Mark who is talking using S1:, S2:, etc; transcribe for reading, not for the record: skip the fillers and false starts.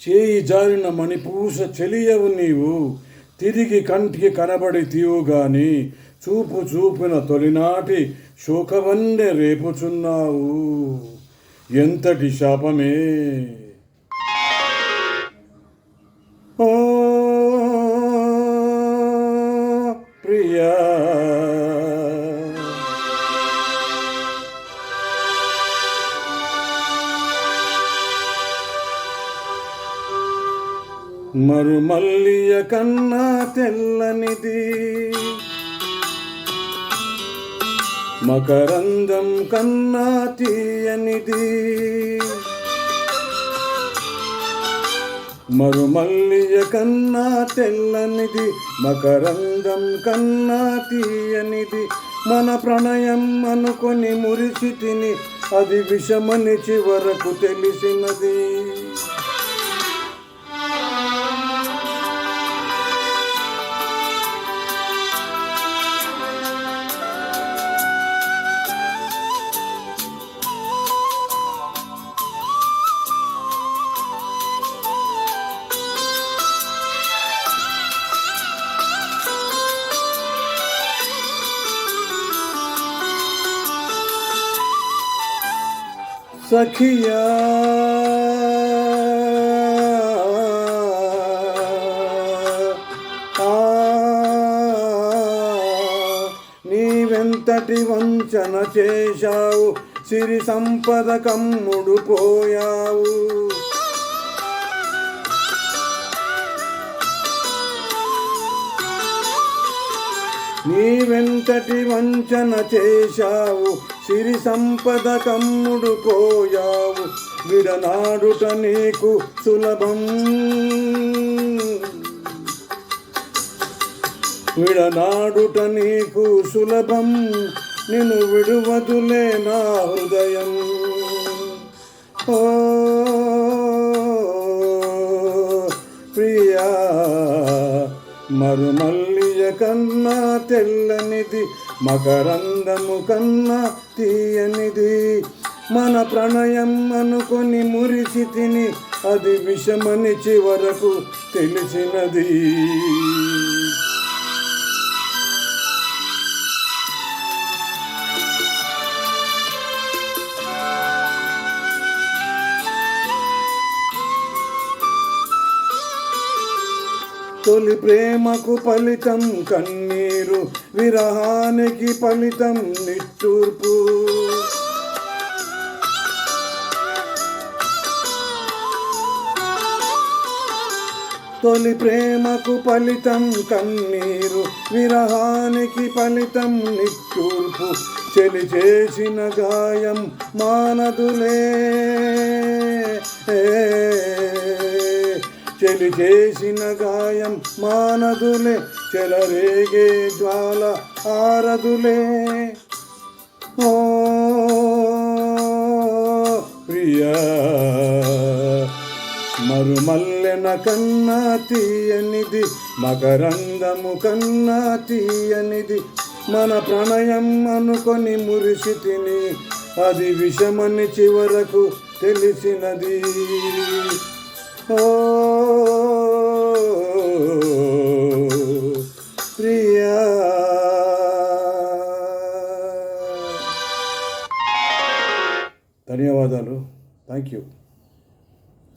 S1: చేయి జారిన మణిపూస చెలియవు నీవు, తిరిగి కంటికి కనబడి తీవు గాని, చూపు చూపిన తొలినాటి శోకవన్నె రేపుచున్నావు. ఎంతటి శాపమే! ఓ ప్రియా, మరుమల్లియ కన్నా తెల్లనిది, మకరందం కన్నా తీయనిది. మరుమల్లియ కన్నా తెల్లనిది, మకరందం కన్నా తీయనిది. మన ప్రణయం అనుకొని మురిసితిని, అది విషమని చివరకు తెలిసినది. సఖియా, నీవెంతటి వంచన చేశావు, సిరి సంపద కమ్ముడు పోయావు. నీవెంతటి వంచన చేశావు, సిరి సంపద కమ్ముడు పోయావు. విడనాడుట నీకు సులభం, విడనాడుట నీకు సులభం. నిన్ను విడువదులే నా హృదయం. ఓ ప్రియా, మరుమల్లియ కన్నా తెల్లనిది, మకరందము కన్నా తీయనిది. మన ప్రణయం అనుకొని మురిసితిని, అది విషమని చివరకు తెలిసినది. తొలి ప్రేమకు ఫలితం కన్నీరు, విరహానికి ఫలితం నిట్టూర్పు. తొలి ప్రేమకు ఫలితం కన్నీరు, విరహానికి ఫలితం నిట్టూర్పు. చెలి చేసిన గాయం మానదులే, చెలి చేసిన గాయం మానదులే. చెలరేగే జ్వాల ఆరదులే. ఓ ప్రియా, మరుమల్లెన కన్నా తీయనిది, మకరందము కన్నా తీయనిది. మన ప్రణయం అనుకొని మురిసితిని, అది విషమని చివరకు తెలిసినది. ఓ ప్రియా. ధన్యవాదాలు. Thank you.